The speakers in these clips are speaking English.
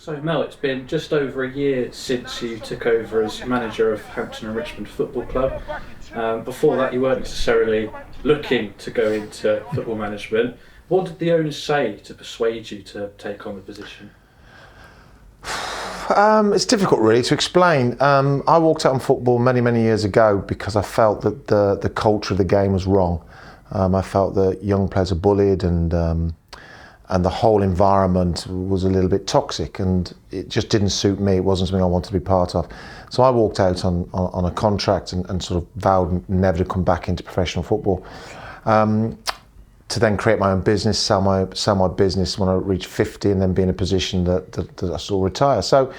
So Mel, it's been just over a year since you took over as manager of Hampton and Richmond Football Club. Before that, you weren't necessarily looking to go into football management. What did the owners say to persuade you to take on the position? It's difficult really to explain. I walked out on football many years ago because I felt that the culture of the game was wrong. I felt that young players are bullied and the whole environment was a little bit toxic, and it just didn't suit me. It wasn't something I wanted to be part of. So I walked out on a contract and sort of vowed never to come back into professional football. To then create my own business, sell my business when I reached 50, and then be in a position that I still retire. So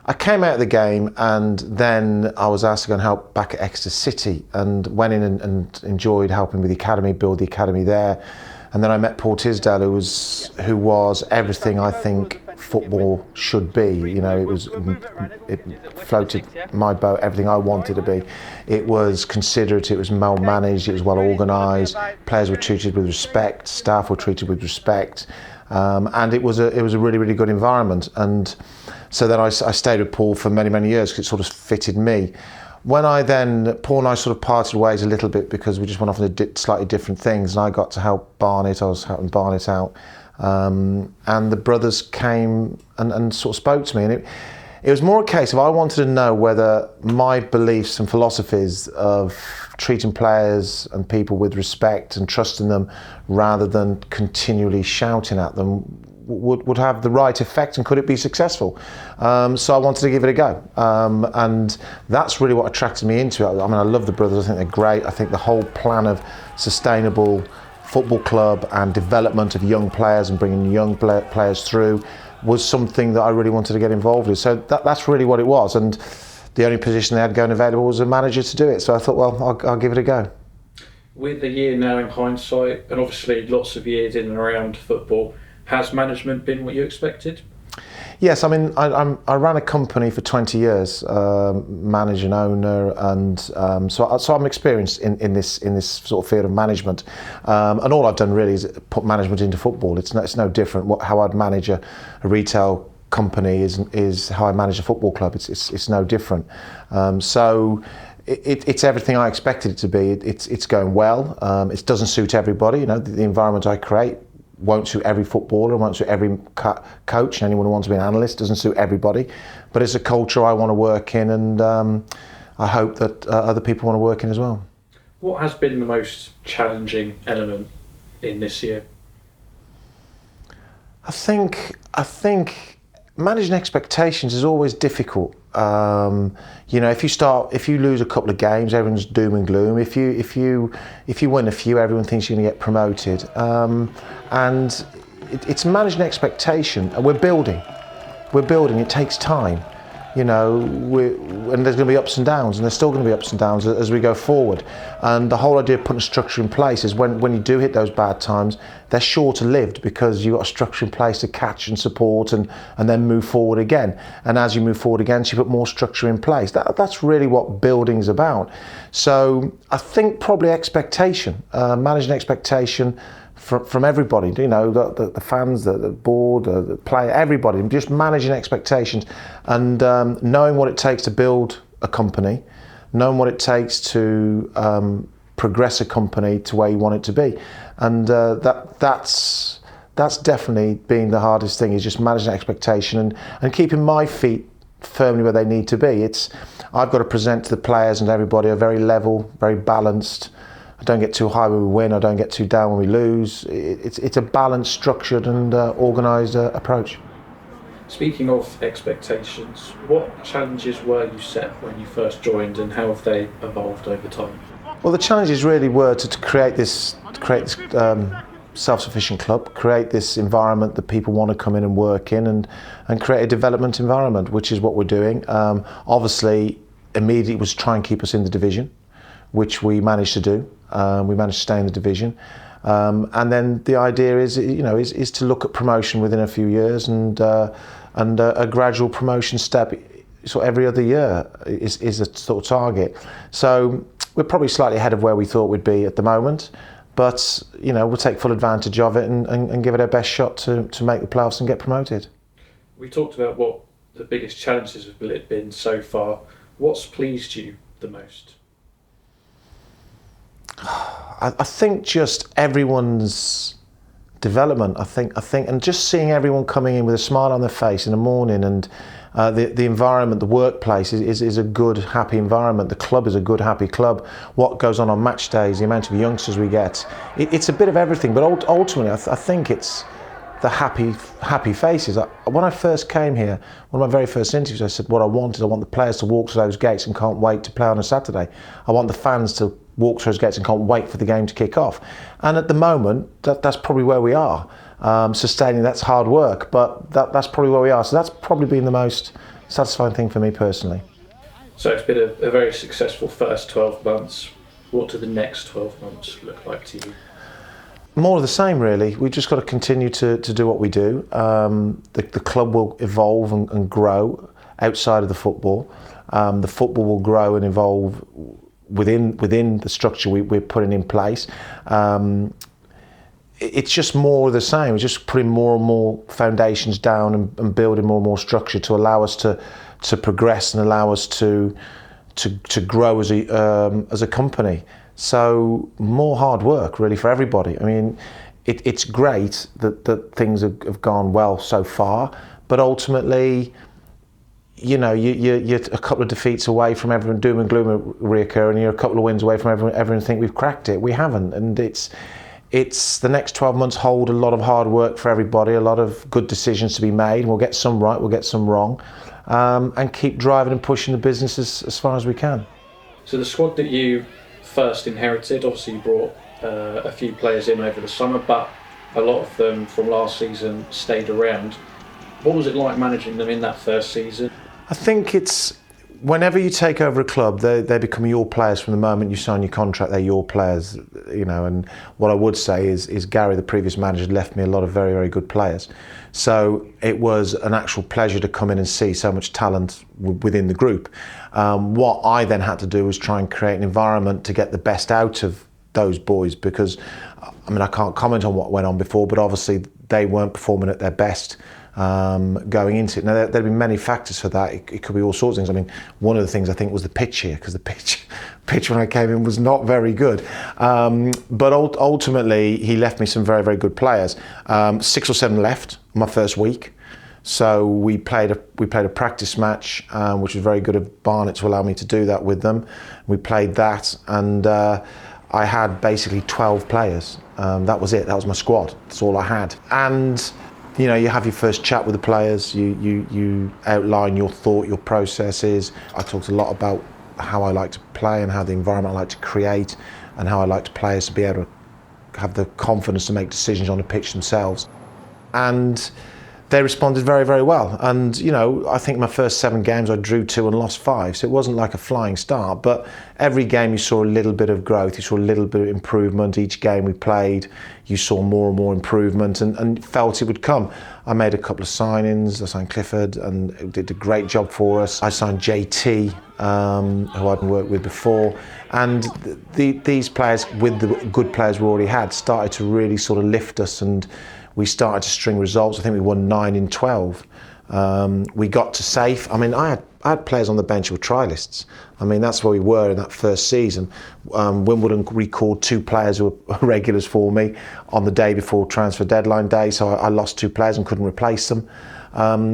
I came out of the game, and then I was asked to go and help back at Exeter City, and went in and enjoyed helping with the academy, build the academy there. And then I met Paul Tisdale, who was everything I think football should be. You know, it floated my boat, everything I wanted to be. It was considerate, it was well managed, it was well organised. Players were treated with respect, staff were treated with respect, and it was a really good environment. And so then I stayed with Paul for many years because it sort of fitted me. When Paul and I sort of parted ways a little bit because we just went off into slightly different things, and I got to help Barnet. I was helping Barnet out, and the brothers came and sort of spoke to me, and it was more a case of I wanted to know whether my beliefs and philosophies of treating players and people with respect and trusting them rather than continually shouting at them would have the right effect, and could it be successful? So I wanted to give it a go, and that's really what attracted me into it. I mean, I love the brothers. I think they're great. I think the whole plan of sustainable football club and development of young players and bringing young players through was something that I really wanted to get involved with. So that's really what it was, and the only position they had going available was a manager to do it. So I thought, well, I'll give it a go. With a year now in hindsight, and obviously lots of years in and around football, has management been what you expected? Yes, I mean, I ran a company for 20 years, manager and owner, and so I'm experienced in this sort of field of management. And all I've done really is put management into football. It's no different. How I'd manage a retail company is how I manage a football club. It's no different. So it's everything I expected it to be. It's going well. It doesn't suit everybody. You know, the environment I create won't suit every footballer, won't suit every coach, and anyone who wants to be an analyst. Doesn't suit everybody, but it's a culture I want to work in, and I hope that other people want to work in as well. What has been the most challenging element in this year? I think managing expectations is always difficult. You know, if you lose a couple of games, everyone's doom and gloom. If you win a few, everyone thinks you're going to get promoted. And it's managing expectation, and we're building. It takes time. You know, and there's going to be ups and downs, and there's still going to be ups and downs as we go forward. And the whole idea of putting a structure in place is when you do hit those bad times, they're shorter-lived because you've got a structure in place to catch and support and then move forward again. And as you move forward again, so you put more structure in place. That's really what building's about. So I think probably expectation, managing expectation from everybody, you know, the fans, the board, the player, everybody, just managing expectations and knowing what it takes to build a company, knowing what it takes to progress a company to where you want it to be. And that's definitely been the hardest thing, is just managing expectation and keeping my feet firmly where they need to be. I've got to present to the players and everybody a very level, very balanced. I don't get too high when we win, I don't get too down when we lose. It's a balanced, structured and organised approach. Speaking of expectations, what challenges were you set when you first joined, and how have they evolved over time? Well, the challenges really were to create this self-sufficient club, create this environment that people want to come in and work in, and create a development environment, which is what we're doing. Obviously, immediately was try and keep us in the division, which we managed to do. We managed to stay in the division, and then the idea is to look at promotion within a few years, and a gradual promotion step. So every other year is a sort of target. So we're probably slightly ahead of where we thought we'd be at the moment, but you know, we'll take full advantage of it and give it our best shot to make the playoffs and get promoted. We talked about what the biggest challenges have been so far. What's pleased you the most? I think just everyone's development. I think, and just seeing everyone coming in with a smile on their face in the morning, and the environment, the workplace is a good, happy environment. The club is a good, happy club. What goes on match days, the amount of youngsters we get, it's a bit of everything. But ultimately, I think it's the happy faces. When I first came here, one of my very first interviews, I said what I want the players to walk through those gates and can't wait to play on a Saturday. I want the fans to walk through those gates and can't wait for the game to kick off. And at the moment, that's probably where we are. Sustaining that's hard work, but that's probably where we are. So that's probably been the most satisfying thing for me personally. So it's been a very successful first 12 months. What do the next 12 months look like to you? More of the same, really. We've just got to continue to do what we do. The club will evolve and grow outside of the football. The football will grow and evolve within the structure we're putting in place. It's just more of the same. We're just putting more and more foundations down and building more and more structure to allow us to progress and allow us to grow as a company. So more hard work really for everybody. I mean, it's great that things have gone well so far, but ultimately, you know, you're a couple of defeats away from everyone doom and gloom reoccur, and you're a couple of wins away from everyone think we've cracked it. We haven't, and it's the next 12 months hold a lot of hard work for everybody, a lot of good decisions to be made. We'll get some right, we'll get some wrong, and keep driving and pushing the business as far as we can. So the squad that you first inherited, obviously you brought a few players in over the summer, but a lot of them from last season stayed around. What was it like managing them in that first season? I think it's whenever you take over a club, they become your players from the moment you sign your contract. They're your players, you know. And what I would say is Gary, the previous manager, left me a lot of very, very good players. So it was an actual pleasure to come in and see so much talent within the group. What I then had to do was try and create an environment to get the best out of those boys, because I mean, I can't comment on what went on before, but obviously they weren't performing at their best going into it. Now, there'd been many factors for that. It could be all sorts of things. I mean, one of the things I think was the pitch here, because the pitch when I came in was not very good. But ultimately, he left me some very, very good players. 6 or 7 left my first week. So we played a practice match, which was very good of Barnet to allow me to do that with them. We played that, and I had basically 12 players. That was it. That was my squad. That's all I had. And you know, you have your first chat with the players, you outline your thought, your processes. I talked a lot about how I like to play and how the environment I like to create and how I like to players to be able to have the confidence to make decisions on the pitch themselves. And they responded very, very well. And, you know, I think my first 7 games I drew 2 and lost 5, so it wasn't like a flying start, but every game you saw a little bit of growth, you saw a little bit of improvement. Each game we played, you saw more and more improvement and felt it would come. I made a couple of signings. I signed Clifford and it did a great job for us. I signed JT, who I'd worked with before. And these players, with the good players we already had, started to really sort of lift us, and we started to string results. I think we won 9 in 12. We got to safe. I mean, I had players on the bench who were trialists. I mean, that's where we were in that first season. Wimbledon recalled 2 players who were regulars for me on the day before transfer deadline day, so I lost 2 players and couldn't replace them.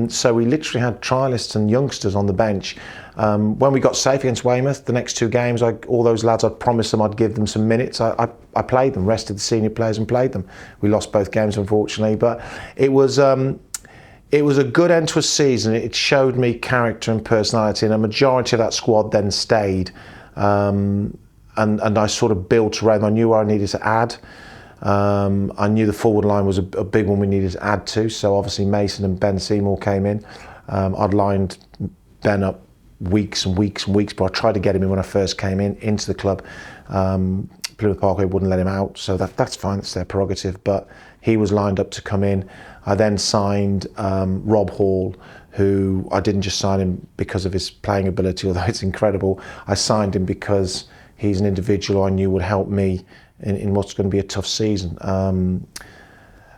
So we literally had trialists and youngsters on the bench. When we got safe against Weymouth, the next 2 games, all those lads, I'd promised them I'd give them some minutes. I played them, rested the senior players and played them. We lost both games, unfortunately, but it was a good end to a season. It showed me character and personality, and a majority of that squad then stayed. And I sort of built around them. I knew where I needed to add. I knew the forward line was a big one we needed to add to, so obviously Mason and Ben Seymour came in. I'd lined Ben up weeks and weeks and weeks, but I tried to get him in when I first came into the club. Plymouth Parkway wouldn't let him out, so that's fine, that's their prerogative, but he was lined up to come in. I then signed Rob Hall, who I didn't just sign him because of his playing ability, although it's incredible. I signed him because he's an individual I knew would help me in what's going to be a tough season.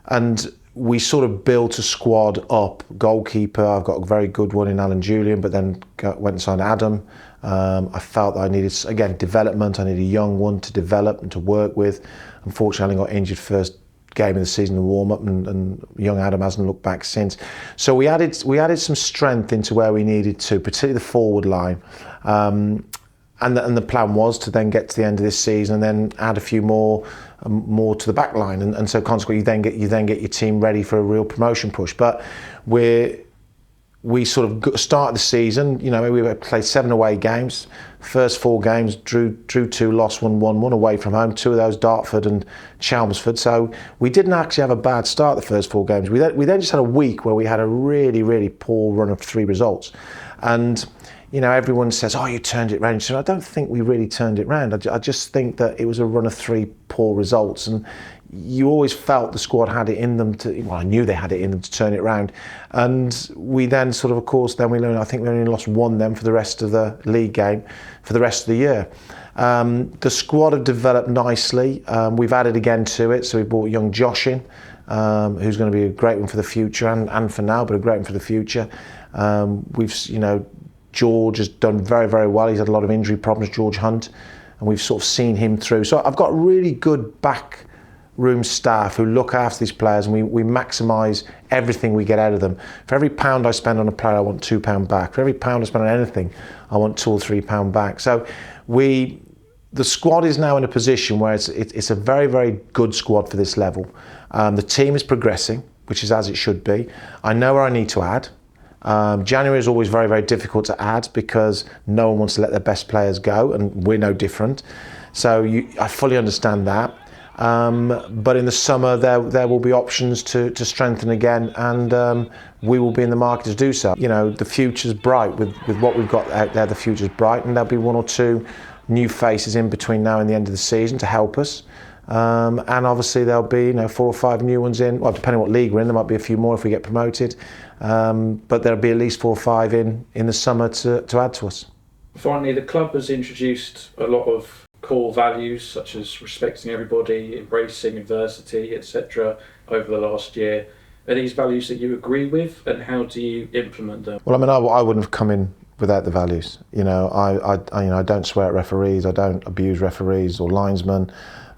And we sort of built a squad up. Goalkeeper, I've got a very good one in Alan Julian, but then went and signed Adam. I felt that I needed, again, development. I needed a young one to develop and to work with. Unfortunately, I got injured first game of the season in warm-up, and young Adam hasn't looked back since. So we added some strength into where we needed to, particularly the forward line. And the plan was to then get to the end of this season and then add a few more to the back line, and so consequently you then get your team ready for a real promotion push. But we sort of started the season, you know, we played 7 away games. First 4 games, drew 2, lost 1 away from home. 2 of those Dartford and Chelmsford. So we didn't actually have a bad start the first 4 games. We then just had a week where we had a really, really poor run of 3 results. And you know, everyone says, oh, you turned it round. So I don't think we really turned it round. I just think that it was a run of 3 poor results. And you always felt the squad had it in them to, well, I knew they had it in them to turn it round. And we then sort of course, then I think we only lost 1 then for the rest of the league game, for the rest of the year. The squad have developed nicely. We've added again to it. So we brought young Josh in, who's going to be a great one for the future and for now, but a great one for the future. George has done very, very well. He's had a lot of injury problems, George Hunt, and we've sort of seen him through. So I've got really good backroom staff who look after these players, and we maximise everything we get out of them. For every £1 I spend on a player, I want £2 back. For every £1 I spend on anything, I want £2 or £3 back. So the squad is now in a position where it's a very, very good squad for this level. The team is progressing, which is as it should be. I know where I need to add. January is always very, very difficult to add because no one wants to let their best players go, and we're no different. So I fully understand that. But in the summer, there will be options to strengthen again, and we will be in the market to do so. You know, the future's bright with what we've got out there. The future's bright, and there'll be 1 or 2 new faces in between now and the end of the season to help us. And obviously there'll be 4 or 5 new ones in. Well, depending on what league we're in, there might be a few more if we get promoted. But there'll be at least 4 or 5 in the summer to add to us. Finally, the club has introduced a lot of core values such as respecting everybody, embracing adversity, etc. over the last year. Are these values that you agree with, and how do you implement them? Well, I mean, I wouldn't have come in without the values. You know, I don't swear at referees. I don't abuse referees or linesmen.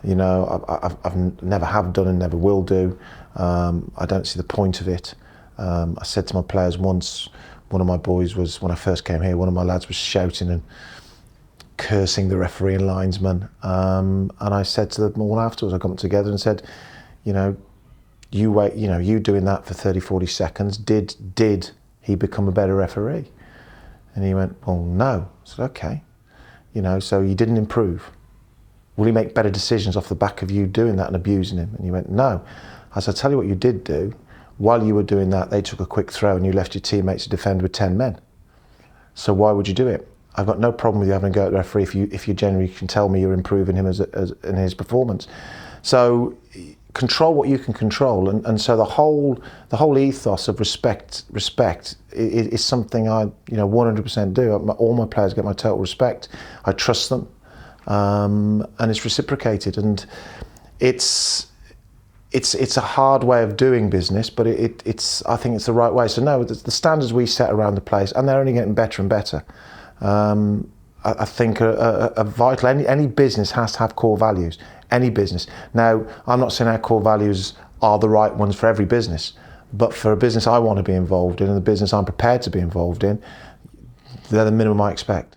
You know, I've never have done and never will do. I don't see the point of it. I said to my players once, one of my boys was, when I first came here, one of my lads was shouting and cursing the referee and linesman. And I said to them all afterwards, I got them together and said, you know, you wait, you know, you doing that for 30, 40 seconds, did he become a better referee? And he went, well, no. I said, okay. You know, so you didn't improve. Will he make better decisions off the back of you doing that and abusing him? And he went, no. I said, I'll tell you what you did do. While you were doing that, they took a quick throw and you left your teammates to defend with 10 men. So why would you do it? I've got no problem with you having a go at the referee if you generally can tell me you're improving him as in his performance. So control what you can control, and so the whole ethos of respect is something I 100% do. All my players get my total respect. I trust them. And it's reciprocated, and it's a hard way of doing business, but I think it's the right way. So no, the standards we set around the place, and they're only getting better and better. I think are vital. Any business has to have core values. Any business. Now, I'm not saying our core values are the right ones for every business, but for a business I want to be involved in, and the business I'm prepared to be involved in, they're the minimum I expect.